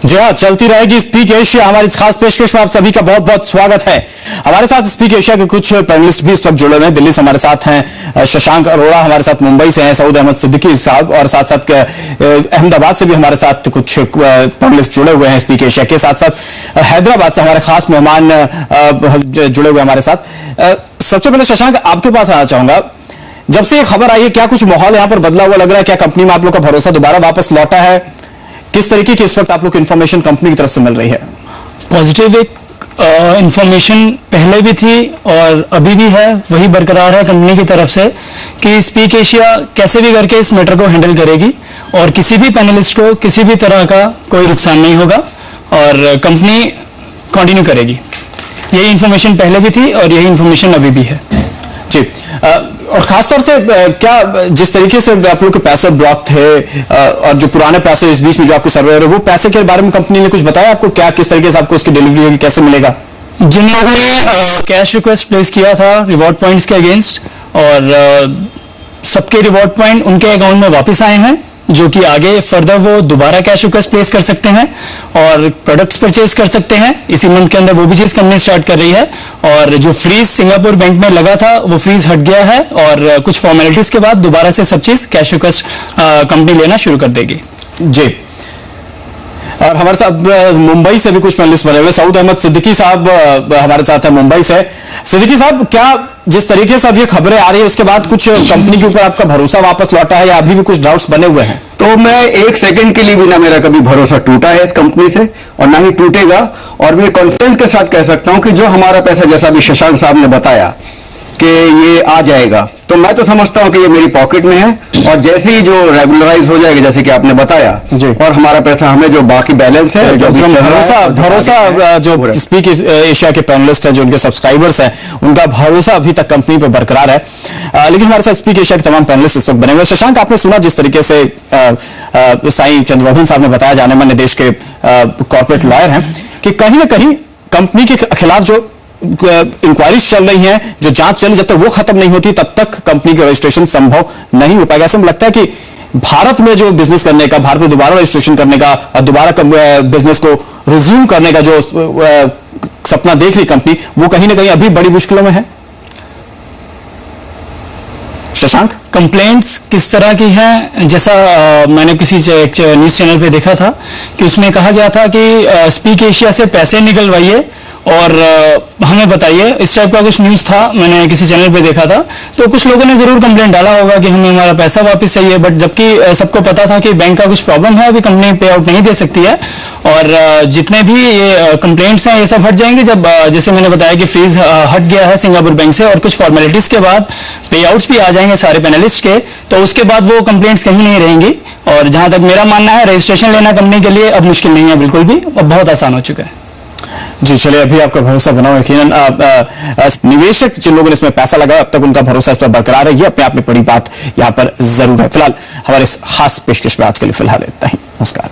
जी हाँ, चलती रहेगी स्पीक एशिया। हमारी इस खास पेशकश में आप सभी का बहुत बहुत स्वागत है। हमारे साथ स्पीक एशिया के कुछ पैनलिस्ट भी इस वक्त जुड़े हुए हैं। दिल्ली से हमारे साथ हैं शशांक अरोड़ा, हमारे साथ मुंबई से हैं सऊद अहमद सिद्दीकी साहब, और साथ साथ अहमदाबाद से भी हमारे साथ कुछ पैनलिस्ट जुड़े हुए हैं स्पीक एशिया के। साथ साथ हैदराबाद से हमारे खास मेहमान जुड़े हुए हमारे साथ। सबसे पहले शशांक, आपके पास आना चाहूंगा, जब से ये खबर आई है क्या कुछ माहौल यहां पर बदला हुआ लग रहा है? क्या कंपनी में आप लोग का भरोसा दोबारा वापस लौटा है? किस तरीके की इस वक्त आप लोग को इंफॉर्मेशन कंपनी की तरफ से मिल रही है? पॉजिटिव एक इंफॉर्मेशन पहले भी थी और अभी भी है, वही बरकरार है कंपनी की तरफ से कि स्पीक एशिया कैसे भी करके इस मैटर को हैंडल करेगी और किसी भी पैनलिस्ट को किसी भी तरह का कोई नुकसान नहीं होगा और कंपनी कंटिन्यू करेगी। यही इंफॉर्मेशन पहले भी थी और यही इंफॉर्मेशन अभी भी है। जी, और खासतौर से क्या जिस तरीके से आप लोग के पैसे ब्लॉक थे और जो पुराने पैसे इस बीच में जो आपके सर्वे हो रहे, वो पैसे के बारे में कंपनी ने कुछ बताया आपको? क्या किस तरीके से आपको उसकी डिलीवरी होगी, कैसे मिलेगा? जिन लोगों ने कैश रिक्वेस्ट प्लेस किया था रिवॉर्ड पॉइंट्स के अगेंस्ट, और सबके रिवॉर्ड पॉइंट उनके अकाउंट में वापस आए हैं, जो कि आगे फर्दर वो दोबारा कैश रिक्वेस्ट प्लेस कर सकते हैं और प्रोडक्ट्स परचेज कर सकते हैं। इसी मंथ के अंदर वो भी चीज कंपनी स्टार्ट कर रही है और जो फ्रीज सिंगापुर बैंक में लगा था वो फ्रीज हट गया है और कुछ फॉर्मेलिटीज के बाद दोबारा से सब चीज कैश रिक्वेस्ट कंपनी लेना शुरू कर देगी। जी, और हमारे साथ मुंबई से भी कुछ पैनलिस्ट बने हुए। सऊद अहमद सिद्दीकी साहब हमारे साथ है मुंबई से। सिद्दीकी साहब, क्या जिस तरीके से अब ये खबरें आ रही है उसके बाद कुछ कंपनी के ऊपर आपका भरोसा वापस लौटा है या अभी भी कुछ डाउट्स बने हुए हैं? तो मैं एक सेकंड के लिए भी ना मेरा कभी भरोसा टूटा है इस कंपनी से और ना ही टूटेगा, और मैं कॉन्फिडेंस के साथ कह सकता हूं कि जो हमारा पैसा, जैसा भी शशांक साहब ने बताया कि ये आ जाएगा, तो मैं तो समझता हूं कि ये मेरी पॉकेट में है और जैसे ही जो रेगुलराइज हो जाएगा, जैसे कि आपने बताया, और हमारा पैसा हमें जो बाकी बैलेंस है, जो भरोसा जो स्पीक एशिया के पैनलिस्ट हैं, जो उनके सब्सक्राइबर्स हैं, उनका भरोसा अभी तक कंपनी पर बरकरार है। लेकिन हमारे साथ स्पीक एशिया के तमाम पैनलिस्ट इस वक्त बने हुए। शशांक, आपने सुना जिस तरीके से साईं चंद्रवर्धन साहब ने बताया, जाने माने देश के कॉर्पोरेट लॉयर हैं, कि कहीं ना कहीं कंपनी के खिलाफ जो इंक्वायरीज चल रही हैं, जो जांच चली, जब तक वो खत्म नहीं होती तब तक कंपनी का रजिस्ट्रेशन संभव नहीं हो पाएगा। ऐसा मुझे लगता है कि भारत में जो बिजनेस करने का, भारत में दोबारा रजिस्ट्रेशन करने का, दोबारा बिजनेस को रिज्यूम करने का जो सपना देख रही कंपनी, वो कहीं ना कहीं अभी बड़ी मुश्किलों में है। शशांक, कंप्लेंट्स किस तरह की हैं? जैसा मैंने किसी न्यूज चैनल पे देखा था कि उसमें कहा गया था कि स्पीक एशिया से पैसे निकलवाइए और हमें बताइए, इस टाइप का कुछ न्यूज था, मैंने किसी चैनल पे देखा था। तो कुछ लोगों ने जरूर कंप्लेंट डाला होगा कि हमें हमारा पैसा वापस चाहिए, बट जबकि सबको पता था कि बैंक का कुछ प्रॉब्लम है, अभी कंपनी पे आउट नहीं दे सकती है और जितने भी ये कंप्लेंट्स हैं ये सब हट जाएंगे जब, जैसे मैंने बताया कि फ्रीज हट गया है सिंगापुर बैंक से और कुछ फॉर्मेलिटीज के बाद पे आउट्स भी आ जाएंगे सारे पैनलिस्ट के, तो उसके बाद वो कंप्लेंट्स कहीं नहीं रहेंगी। और जहां तक मेरा मानना है, रजिस्ट्रेशन लेना कंपनी के लिए अब मुश्किल नहीं है बिल्कुल भी, अब बहुत आसान हो चुका है। जी, चलिए, अभी आपका भरोसा बना हुआ। यकीनन निवेशक जिन लोगों ने इसमें पैसा लगाया, अब तक उनका भरोसा इस पर बरकरार है, ये अपने आप में बड़ी बात यहाँ पर जरूर है। फिलहाल हमारे इस खास पेशकश में आज के लिए फिलहाल इतना ही। नमस्कार।